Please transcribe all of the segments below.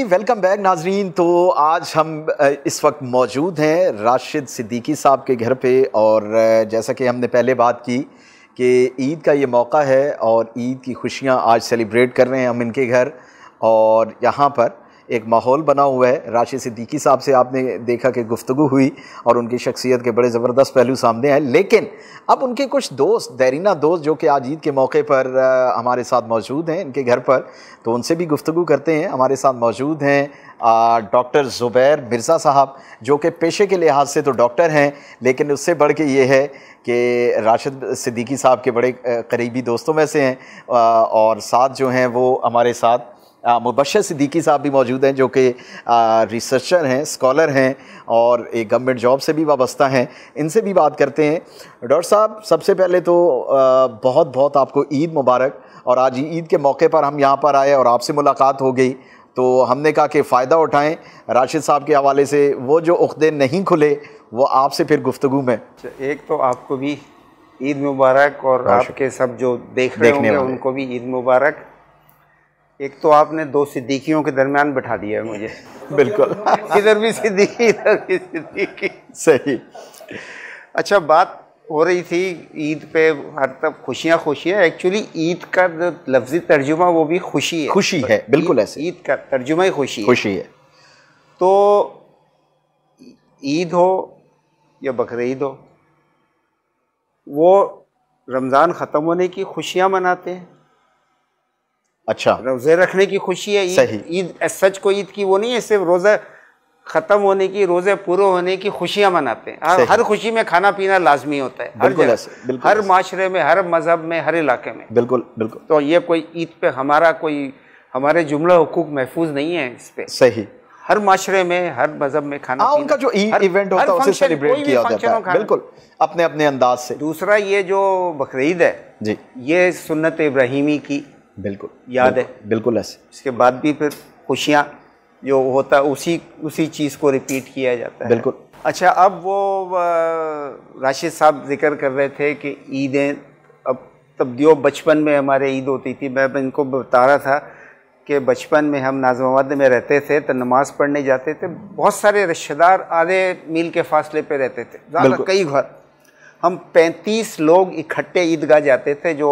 Welcome back नाजरीन। तो आज हम इस वक्त मौजूद हैं राशिद सिद्दीकी साहब के घर पे, और जैसा कि हमने पहले बात की कि ईद का ये मौका है और ईद की खुशियाँ आज सेलिब्रेट कर रहे हैं हम इनके घर। और यहाँ पर एक माहौल बना हुआ है। राशिद सिद्दीकी साहब से आपने देखा कि गुफ्तगू हुई और उनकी शख्सियत के बड़े ज़बरदस्त पहलू सामने आए, लेकिन अब उनके कुछ दोस्त, देरीना दोस्त, जो कि आज ईद के मौके पर हमारे साथ मौजूद हैं इनके घर पर, तो उनसे भी गुफ्तगू करते हैं। हमारे साथ मौजूद हैं डॉक्टर ज़ुबैर मिर्ज़ा साहब, जो कि पेशे के लिहाज से तो डॉक्टर हैं, लेकिन उससे बढ़ के ये है कि राशिद सिद्दीकी साहब के बड़े करीबी दोस्तों में से हैं। और साथ जो हैं वो हमारे साथ मुबश्शिर सिद्दीकी साहब भी मौजूद हैं, जो कि रिसर्चर हैं, स्कॉलर हैं और एक गवर्नमेंट जॉब से भी वाबस्ता हैं। इनसे भी बात करते हैं। डॉक्टर साहब, सबसे पहले तो बहुत बहुत आपको ईद मुबारक। और आज ईद के मौके पर हम यहाँ पर आए और आपसे मुलाकात हो गई, तो हमने कहा कि फ़ायदा उठाएं राशिद साहब के हवाले से, वो जो उख्दे नहीं खुले वो आपसे फिर गुफ्तगू में। एक तो आपको भी ईद मुबारक, और आपके सब जो देख रहे होंगे उनको भी ईद मुबारक। एक तो आपने दो सिद्दीकियों के दरमियान बैठा दिया है मुझे। बिल्कुल इधर भी सिद्दीकी, इधर भी सिद्दीकी। सही। अच्छा, बात हो रही थी ईद पे, हर तरफ खुशियाँ खुशियाँ। एक्चुअली ईद का जो लफ्ज़ी तर्जुमा वो भी खुशी है। खुशी है, बिल्कुल ऐसे। ईद का तर्जुमा ही खुशी है। तो ईद हो या बकरीद हो, वो रमज़ान ख़त्म होने की खुशियाँ मनाते हैं। अच्छा, रोज़े रखने की खुशी है। ईद सच को ईद की वो नहीं है, सिर्फ रोज़ा ख़त्म होने की, रोज़े पूरे होने की खुशियाँ मनाते हैं। हर खुशी में खाना पीना लाजमी होता है, हर जगह, हर माशरे में, हर मज़हब में, हर इलाके में। बिल्कुल बिल्कुल। तो ये कोई ईद पे हमारे जुमला हुकूक महफूज नहीं है इस पे। सही। हर माशरे में, हर मज़हब में खाना पीना, उनका जो ईद इवेंट होता है उसे सेलिब्रेट किया जाता है, बिल्कुल अपने अपने अंदाज से। दूसरा, ये जो बकरीद है जी, ये सुन्नत इब्राहिमी की बिल्कुल याद है, बिल्कुल ऐसे। इसके बाद भी फिर खुशियाँ जो होता है उसी चीज़ को रिपीट किया जाता है। बिल्कुल। अच्छा, अब वो राशिद साहब जिक्र कर रहे थे कि ईदें, अब तब जो बचपन में हमारे ईद होती थी, मैं इनको बता रहा था कि बचपन में हम नाज़िमाबाद में रहते थे तो नमाज़ पढ़ने जाते थे। बहुत सारे रिश्तेदार आधे मील के फासले पे रहते थे, ज़्यादा कई घर। हम 35 लोग इकट्ठे ईदगाह जाते थे, जो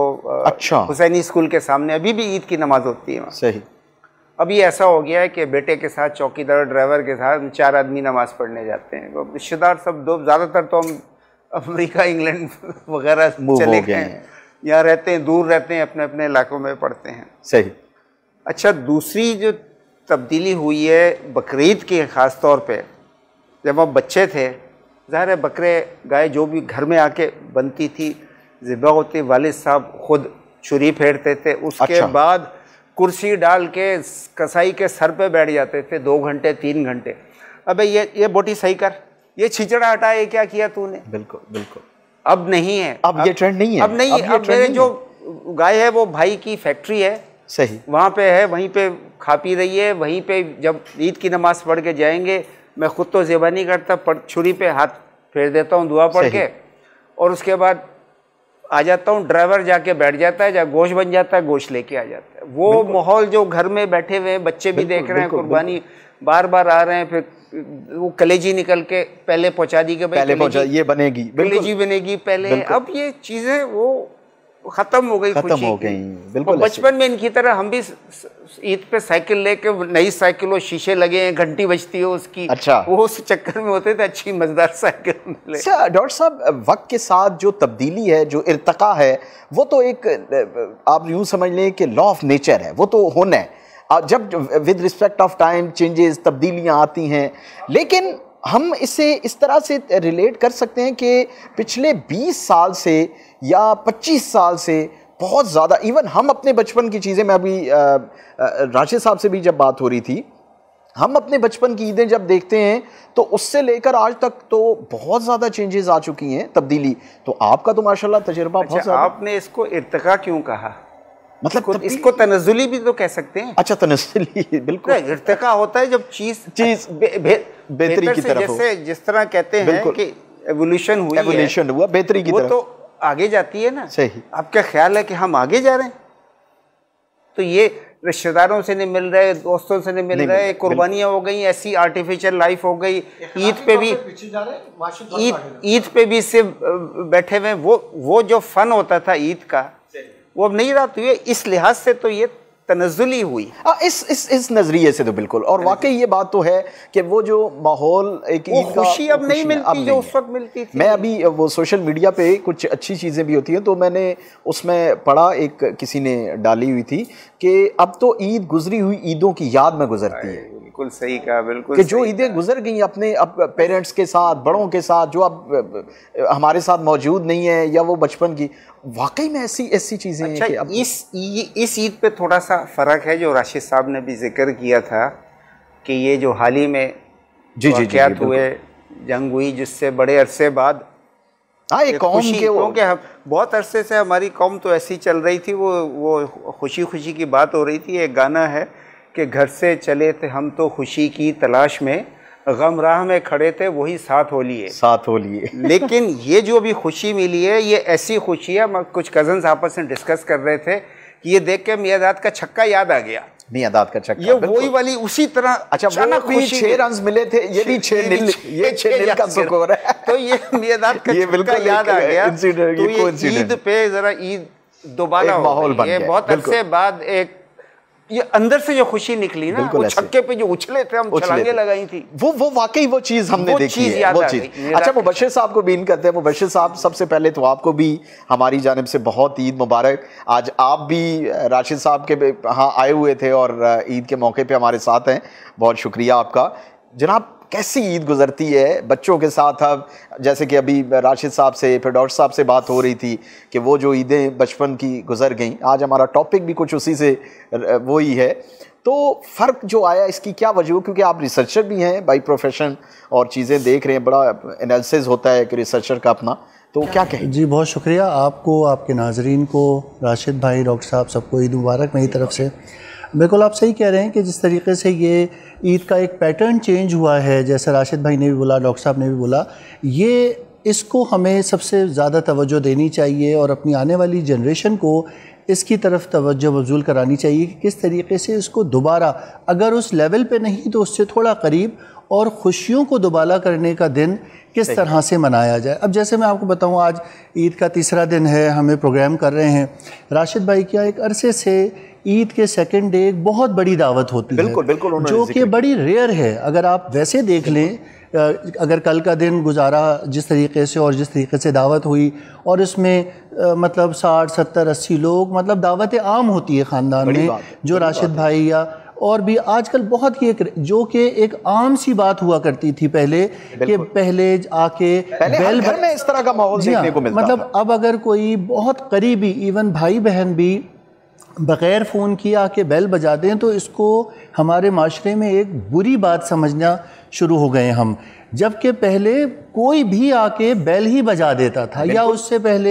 अच्छा, हुसैनी स्कूल के सामने अभी भी ईद की नमाज होती है वहाँ। सही। अभी ऐसा हो गया है कि बेटे के साथ, चौकीदार, ड्राइवर के साथ 4 आदमी नमाज पढ़ने जाते हैं। तो रिश्तेदार सब दो, ज़्यादातर तो हम अमेरिका, इंग्लैंड वगैरह चले गए हैं, यहाँ रहते हैं, दूर रहते हैं, अपने अपने इलाकों में पढ़ते हैं। सही। अच्छा, दूसरी जो तब्दीली हुई है बकरीद की ख़ास तौर पर, जब हम बच्चे थे, ज़ाहिर है बकरे गाय जो भी घर में आके बनती थी, ज़िबा होती, वालिद साहब खुद छुरी फेरते थे। उसके बाद कुर्सी डाल के कसाई के सर पे बैठ जाते थे 2 घंटे 3 घंटे। अबे ये बोटी सही कर, ये छिचड़ा हटा, ये क्या किया तूने। बिल्कुल बिल्कुल। अब नहीं है, अब ये ट्रेंड नहीं है। अब नहीं, अब मेरे जो गाय है वो भाई की फैक्ट्री है, सही, वहाँ पे है, वहीं पे खा पी रही है। वहीं पे जब ईद की नमाज पढ़ के जाएंगे, मैं खुद तो ज़ेबा नहीं करता, पर छुरी पे हाथ फेर देता हूँ दुआ पढ़ के, और उसके बाद आ जाता हूँ। ड्राइवर जाके बैठ जाता है, जब गोश्त बन जाता है गोश्त लेके आ जाता है। वो माहौल जो घर में बैठे हुए हैं, बच्चे भी देख रहे हैं, कुर्बानी बार बार आ रहे हैं, फिर वो कलेजी निकल के पहले पहुँचा दी कि पहले पहुँचा, ये बनेगी, कलेजी बनेगी पहले। अब ये चीज़ें वो ख़त्म हो गई, खत्म हो गई। बिल्कुल। बचपन में इनकी तरह हम भी ईद पे साइकिल लेके, नई साइकिल हो, शीशे लगे हैं, घंटी बजती है उसकी। अच्छा, वो उस चक्कर में होते थे, अच्छी मजेदार साइकिल मिले। डॉक्टर साहब, वक्त के साथ जो तब्दीली है, जो इर्तका है, वो तो एक, आप यूँ समझ लें कि लॉ ऑफ नेचर है, वो तो होना है। जब with respect of time changes, तब्दीलियाँ आती हैं, लेकिन हम इसे इस तरह से रिलेट कर सकते हैं कि पिछले 20 साल से या 25 साल से बहुत ज़्यादा, इवन हम अपने बचपन की चीज़ें, मैं अभी राशिद साहब से भी जब बात हो रही थी, हम अपने बचपन की ईदें जब देखते हैं तो उससे लेकर आज तक तो बहुत ज़्यादा चेंजेस आ चुकी हैं, तब्दीली। तो आपका तो माशाल्लाह तजर्बा बहुत ज़्यादा। आपने इसको इर्तिका क्यों कहा? मतलब इसको तनज़ुली भी तो कह सकते हैं। अच्छा, तनज़ुली, बिल्कुल। इर्तिका होता है जब चीज़ बेहतरी की तरफ, जैसे जिस तरह कहते हैं कि एवोल्यूशन हुई, एवोल्यूशन हुआ बेहतरी की तरफ, वो तो आगे जाती है ना। सही। आपका ख्याल है कि हम आगे जा रहे हैं? तो ये रिश्तेदारों से नहीं मिल रहे, दोस्तों से नहीं मिल रहे, कुर्बानियाँ हो गई, ऐसी आर्टिफिशियल लाइफ हो गई। ईद पे भी सिर्फ बैठे हुए, वो जो फन होता था ईद का वो अब नहीं रहा। तो ये इस लिहाज से तो ये तनज़्ज़ुली हुई। इस नजरिए से तो बिल्कुल, और वाकई ये बात तो है कि वो जो माहौल एक वो खुशी अब नहीं मिलती जो उस वक्त मिलती थी। मैं अभी वो सोशल मीडिया पे कुछ अच्छी चीज़ें भी होती हैं तो मैंने उसमें पढ़ा, एक किसी ने डाली हुई थी कि अब तो ईद गुजरी हुई ईदों की याद में गुजरती है। बिल्कुल सही कहा, बिल्कुल कि जो ईदें गुजर गई अपने अब पेरेंट्स के साथ, बड़ों के साथ, जो अब हमारे साथ मौजूद नहीं है, या वो बचपन की, वाकई में ऐसी चीज़ें हैं कि अब इस ईद पे थोड़ा सा फ़र्क है जो राशिद साहब ने भी जिक्र किया था कि ये जो हाल ही में वाक़यात हुए, जंग हुई, जिससे बड़े अरसे बाद एक कौम के, क्योंकि बहुत अरसे से हमारी कौम तो ऐसी चल रही थी, वो खुशी की बात हो रही थी। एक गाना है कि घर से चले थे हम तो खुशी की तलाश में, गम राह में खड़े थे वही साथ हो लिए। लेकिन ये जो भी खुशी मिली है, ये ऐसी खुशी है, कुछ कजन्स आपस में डिस्कस कर रहे थे कि ये देख के मियादाद का छक्का याद आ गया। मियादाद का छक्का, ये वही वाली उसी तरह। अच्छा, वो भी 6 रन मिले थे, ये भी 6 नील का स्कोर है। तो ये मियादाद का छक्का याद आ गया। तो ये ईद पे जरा ईद दोबारा माहौल बन गया। ये बहुत अरसे बाद एक ये अंदर से जो खुशी निकली ना, वो छक्के पे जो उछले थे, हम छलांगे लगाई थी, वो वाकई वो चीज़ हमने देखी है, वो चीज़। अच्छा, मुबश्शिर साहब को भी इन करते हैं। मुबश्शिर साहब, सबसे पहले तो आपको भी हमारी जानिब से बहुत ईद मुबारक। आज आप भी राशिद साहब के यहाँ आए हुए थे और ईद के मौके पे हमारे साथ हैं, बहुत शुक्रिया आपका। जनाब, कैसी ईद गुजरती है बच्चों के साथ? अब जैसे कि अभी राशिद साहब से, फिर डॉक्टर साहब से बात हो रही थी कि वो जो ईदें बचपन की गुजर गईं, आज हमारा टॉपिक भी कुछ उसी से वो ही है। तो फ़र्क जो आया, इसकी क्या वजह? क्योंकि आप रिसर्चर भी हैं बाई प्रोफेशन और चीज़ें देख रहे हैं, बड़ा एनालिसिस होता है कि रिसर्चर का अपना, तो क्या कहें? जी, बहुत शुक्रिया आपको, आपके नाजरीन को, राशिद भाई, डॉक्टर साहब, सबको ईद मुबारक मेरी तरफ से। बिल्कुल आप सही कह रहे हैं कि जिस तरीके से ये ईद का एक पैटर्न चेंज हुआ है, जैसे राशिद भाई ने भी बोला, डॉक्टर साहब ने भी बोला, ये इसको हमें सबसे ज़्यादा तवज्जो देनी चाहिए और अपनी आने वाली जनरेशन को इसकी तरफ तवज्जो मबज़ूल करानी चाहिए कि किस तरीके से इसको दोबारा, अगर उस लेवल पे नहीं तो उससे थोड़ा करीब, और खुशियों को दोबारा करने का दिन किस तरह से मनाया जाए। अब जैसे मैं आपको बताऊं, आज ईद का तीसरा दिन है, हमें प्रोग्राम कर रहे हैं। राशिद भाई क्या एक अरसे से ईद के सेकंड डे एक बहुत बड़ी दावत होती है, बिल्कुल, जो कि बड़ी रेयर है। अगर आप वैसे देख लें, अगर कल का दिन गुजारा जिस तरीके से और जिस तरीके से दावत हुई, और इसमें मतलब 60, 70, 80 लोग, मतलब दावत आम होती है ख़ानदान में, जो राशिद भाई या और भी आजकल बहुत ही जो कि एक आम सी बात हुआ करती थी पहले, कि पहले आके बेल घर में इस तरह का माहौल देखने को मिलता मतलब अब अगर कोई बहुत करीबी, इवन भाई बहन भी बग़ैर फ़ोन किए आके बेल बजा दें, तो इसको हमारे माशरे में एक बुरी बात समझना शुरू हो गए हम। जबकि पहले कोई भी आके बेल ही बजा देता था, या उससे पहले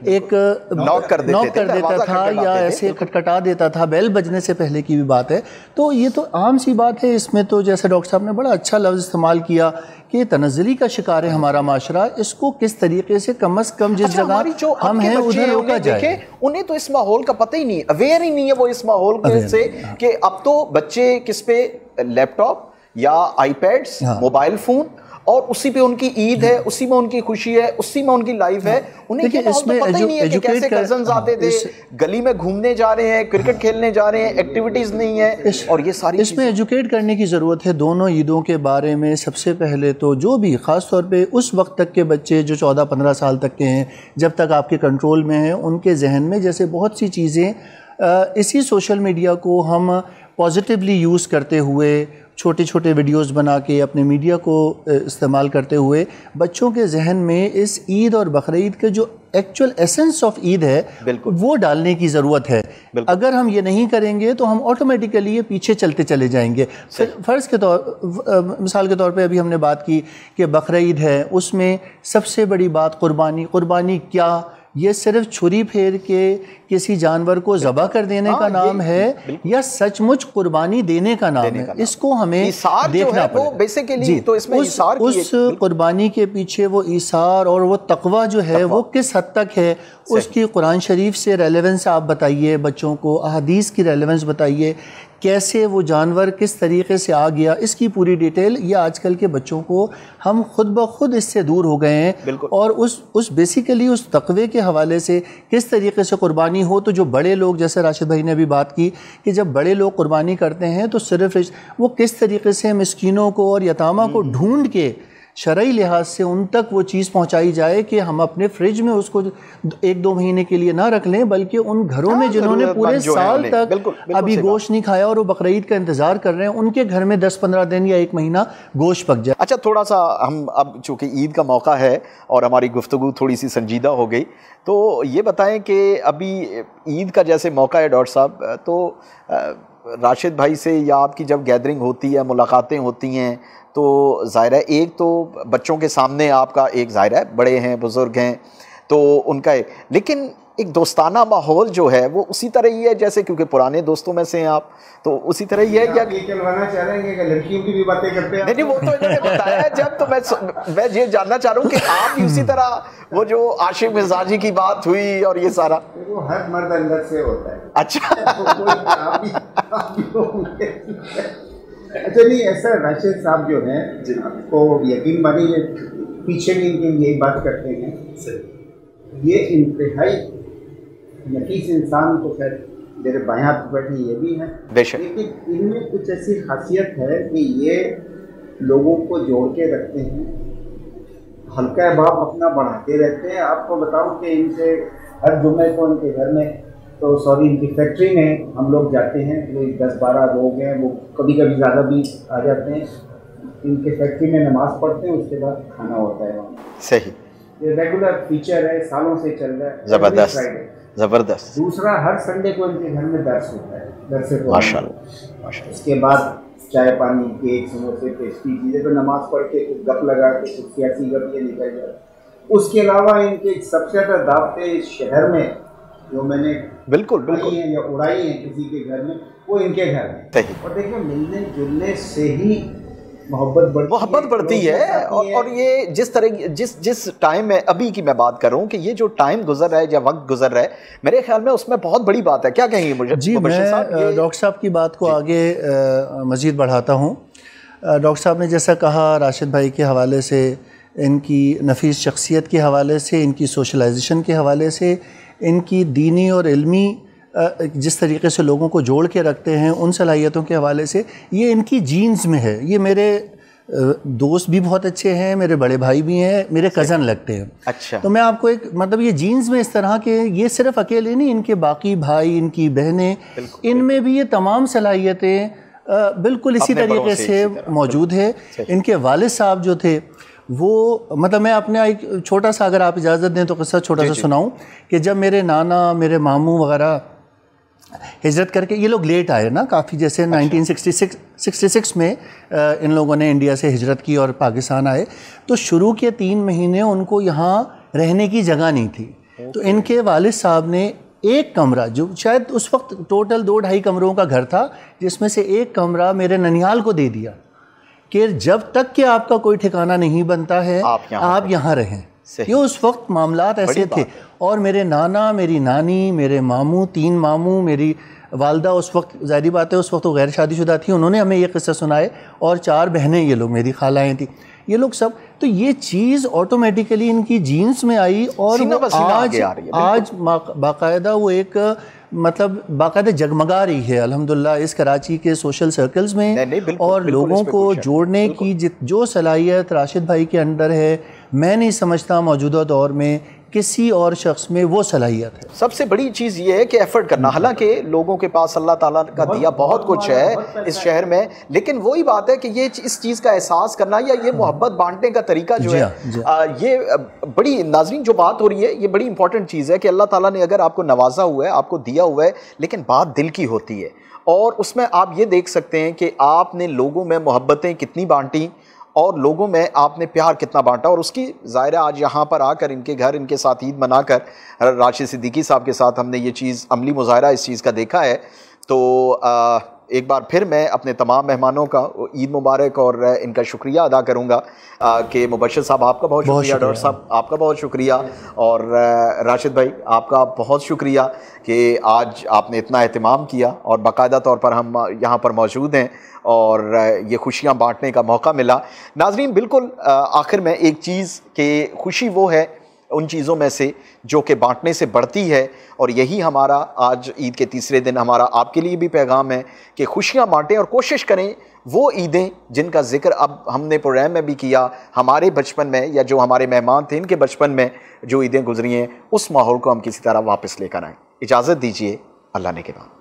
एक नॉक कर देता था, या ऐसे खटखटा देता था, बेल बजने से पहले की भी बात है। तो ये तो आम सी बात है। इसमें तो जैसे डॉक्टर साहब ने बड़ा अच्छा लफ्ज़ इस्तेमाल किया कि तनज़्ज़ुली का शिकार है हमारा माशरा, इसको किस तरीके से कम अज़ कम जिस जगह हम हैं उधर रोका जाए। उन्हें तो इस माहौल का पता ही नहीं, अवेयर ही नहीं है वो इस माहौल से, कि अब तो बच्चे किस पे, लैपटॉप या आईपैड्स, मोबाइल फ़ोन, और उसी पे उनकी ईद है, उसी में उनकी खुशी है, उसी में उनकी लाइफ है। उन्हें ये माहौल तो पता ही नहीं है कि कैसे कजन्स आते थे, गली में घूमने जा रहे हैं, क्रिकेट खेलने जा रहे हैं, एक्टिविटीज़ नहीं है, और ये सारी इसमें एजुकेट करने की ज़रूरत है दोनों ईदों के बारे में। सबसे पहले तो जो भी ख़ास तौर पे उस वक्त तक के बच्चे जो 14-15 साल तक के हैं, जब तक आपके कंट्रोल में हैं, उनके जहन में जैसे बहुत सी चीज़ें, इसी सोशल मीडिया को हम पॉजिटिवली यूज़ करते हुए, छोटे छोटे वीडियोस बना के अपने मीडिया को इस्तेमाल करते हुए बच्चों के जहन में इस ईद और बकरीद के जो एक्चुअल एसेंस ऑफ ईद है वो डालने की ज़रूरत है। अगर हम ये नहीं करेंगे तो हम ऑटोमेटिकली ये पीछे चलते चले जाएंगे। फ़र्ज़ के तौर, मिसाल के तौर पे अभी हमने बात की कि बकरीद है, उसमें सबसे बड़ी बात कुर्बानी। कुर्बानी क्या, ये सिर्फ छुरी फेर के किसी जानवर को ज़बह कर देने का नाम है या सचमुच कुर्बानी देने का नाम है, इसको हमें देखना पड़ेगा। तो इसमें उस कुर्बानी के पीछे वो ईसार और वो तकवा जो है वो किस हद तक है, उसकी कुरान शरीफ से रेलेवेंस आप बताइए बच्चों को, अहादीस की रेलेवेंस बताइए, कैसे वो जानवर किस तरीके से आ गया, इसकी पूरी डिटेल। ये आजकल के बच्चों को हम खुद ब खुद इससे दूर हो गए हैं और उस बेसिकली उस तकवे के हवाले से किस तरीके से कुर्बानी हो। तो जो बड़े लोग, जैसे राशिद भाई ने अभी बात की कि जब बड़े लोग कुर्बानी करते हैं तो सिर्फ वो किस तरीके से मिस्कीनों को और यतामा को ढूंढ के शरई लिहाज से उन तक वो चीज़ पहुंचाई जाए कि हम अपने फ्रिज में उसको 1-2 महीने के लिए ना रख लें, बल्कि उन घरों में जिन्होंने पूरे साल तक अभी गोश्त नहीं खाया और वो बकरीद का इंतज़ार कर रहे हैं, उनके घर में 10-15 दिन या 1 महीना गोश्त पक जाए। अच्छा, थोड़ा सा हम अब चूँकि ईद का मौका है और हमारी गुफ्तगू थोड़ी सी संजीदा हो गई, तो ये बताएं कि अभी ईद का जैसे मौका है डॉक्टर साहब, तो राशिद भाई से या आपकी जब गैदरिंग होती है, मुलाकातें होती हैं, तो ज़ाहिर है एक तो बच्चों के सामने आपका एक ज़ाहिर है बड़े हैं, बुज़ुर्ग हैं, तो उनका लेकिन एक दोस्ताना माहौल जो है वो उसी तरह ही है जैसे, क्योंकि पुराने दोस्तों में से हैं आप, तो उसी तरह ही है। क्या कहना चाह रहे हैं कि लड़कियों की भी बातें करते हैं? नहीं, वो तो इन्होंने बताया जब, तो मैं ये जानना चाह रहा हूँ कि आप भी उसी तरह, वो जो आशिक मिजाजी की बात हुई और ये सारा, वो हर मर्द अंदर से होता है। अच्छा अच्छा, नहीं ऐसा राशिद साहब जो हैं, आपको यकीन मानिए पीछे भी इनकी यही बात करते हैं, ये इंतहाई नफीस इंसान, तो खैर मेरे बाएं हाथ बैठे ये भी हैं, लेकिन इनमें कुछ ऐसी खासियत है कि ये लोगों को जोड़ के रखते हैं, हल्का बाप अपना बढ़ाते रहते हैं। आपको बताऊं कि इनसे हर जुम्मे को इनके घर में, तो सॉरी इनकी फैक्ट्री में हम लोग जाते हैं, कोई 10-12 लोग हैं, वो कभी कभी ज़्यादा भी आ जाते हैं, इनके फैक्ट्री में नमाज़ पढ़ते हैं, उसके बाद खाना होता है वहाँ। सही, ये रेगुलर फीचर है, सालों से चल रहा है। ज़बरदस्त। दूसरा, हर संडे को इनके घर में दर्स होता है, दर्स से माशाल्लाह। उसके बाद चाय पानी, केक, समोसे, टेस्टी चीज़ें, तो नमाज़ पढ़ के कुछ गप लगा के कुछ सियासी गप ये निकल जाए। उसके अलावा इनके सबसे ज़्यादा दावतें इस शहर में जो मैंने बिल्कुल हैं या उड़ाई हैं किसी के घर में, वो इनके घर में। और देखिए, मिलने जुलने से ही मोहब्बत बढ़ती है और ये जिस तरह जिस टाइम में अभी की मैं बात कर रहा हूँ कि ये जो टाइम गुजर रहा है या वक्त गुजर रहा है, मेरे ख्याल में उसमें बहुत बड़ी बात है। क्या कहेंगे मुझे? जी, मैं डॉक्टर साहब की बात को आगे मज़ीद बढ़ाता हूँ। डॉक्टर साहब ने जैसा कहा, राशिद भाई के हवाले से, इनकी नफीस शख्सियत के हवाले से, इनकी सोशलाइजेशन के हवाले से, इनकी दीनी और इल्मी जिस तरीके से लोगों को जोड़ के रखते हैं, उन सलाहियतों के हवाले से, ये इनकी जीन्स में है। ये मेरे दोस्त भी बहुत अच्छे हैं, मेरे बड़े भाई भी हैं, मेरे कज़न लगते हैं। अच्छा, तो मैं आपको एक मतलब ये जीन्स में इस तरह के, ये सिर्फ अकेले नहीं, इनके बाकी भाई, इनकी बहनें, इनमें भी ये तमाम सलाहियतें बिल्कुल इसी तरीके से मौजूद है। इनके वालिद साहब जो थे वो, मतलब मैं अपने एक छोटा सा, अगर आप इजाज़त दें तो किस्सा छोटा सा सुनाऊं कि जब मेरे नाना, मेरे मामू वगैरह हिजरत करके, ये लोग लेट आए ना काफ़ी, जैसे 1966 में इन लोगों ने इंडिया से हिजरत की और पाकिस्तान आए, तो शुरू के 3 महीने उनको यहाँ रहने की जगह नहीं थी। तो इनके वालिद साहब ने एक कमरा, जो शायद उस वक्त टोटल 2-2.5 कमरों का घर था, जिसमें से एक कमरा मेरे ननिहाल को दे दिया कि जब तक कि आपका कोई ठिकाना नहीं बनता है आप यहाँ रहें। ये उस वक्त मामलात ऐसे थे। और मेरे नाना, मेरी नानी, मेरे मामू, 3 मामू, मेरी वालदा, उस वक्त ज़ाहिर बात है उस वक्त वो गैर शादीशुदा थी, उन्होंने हमें ये किस्सा सुनाए, और 4 बहनें, ये लोग मेरी खालाएँ थी, ये लोग सब। तो ये चीज़ ऑटोमेटिकली इनकी जीन्स में आई और आज बाकायदा वो एक मतलब बाकायदा जगमगा रही है अल्हम्दुलिल्लाह इस कराची के सोशल सर्कल्स में। और लोगों को जोड़ने की जो सलाहियत राशिद भाई के अंदर है, मैं नहीं समझता मौजूदा दौर में किसी और शख्स में वो सलाहियत है। सबसे बड़ी चीज़ ये है कि एफर्ट करना। हालांकि लोगों के पास अल्लाह ताला का दिया बहुत कुछ है इस शहर में, लेकिन वही बात है कि ये इस चीज़ का एहसास करना या ये मोहब्बत बांटने का तरीका जो है, ये बड़ी, नाज़रीन जो बात हो रही है ये बड़ी इंपॉर्टेंट चीज़ है कि अल्लाह ताला ने अगर आपको नवाजा हुआ है, आपको दिया हुआ है, लेकिन बात दिल की होती है। और उसमें आप ये देख सकते हैं कि आपने लोगों में मोहब्बतें कितनी बांटी और लोगों में आपने प्यार कितना बांटा, और उसकी ज़ाहिर आज यहाँ पर आकर इनके घर इनके साथ ईद मनाकर राशिद सिद्दीकी साहब के साथ हमने ये चीज़ अमली मुज़ाहरा इस चीज़ का देखा है। तो एक बार फिर मैं अपने तमाम मेहमानों का ईद मुबारक और इनका शुक्रिया अदा करूँगा कि मुबश्शिर साहब आपका बहुत शुक्रिया, डॉक्टर साहब आपका बहुत शुक्रिया, और राशिद भाई आपका बहुत शुक्रिया कि आज आपने इतना एहतमाम किया और बाकायदा तौर पर हम यहाँ पर मौजूद हैं और ये खुशियाँ बांटने का मौका मिला। नाज़रीन, बिल्कुल आखिर में एक चीज़ कि खुशी वो है उन चीज़ों में से जो कि बांटने से बढ़ती है, और यही हमारा आज ईद के तीसरे दिन हमारा आपके लिए भी पैगाम है कि खुशियाँ बांटें और कोशिश करें वो ईदें जिनका ज़िक्र अब हमने प्रोग्राम में भी किया, हमारे बचपन में या जो हमारे मेहमान थे इनके बचपन में जो ईदें गुजरी हैं, उस माहौल को हम किसी तरह वापस लेकर आएँ। इजाज़त दीजिए, अल्लाह ने के बाद।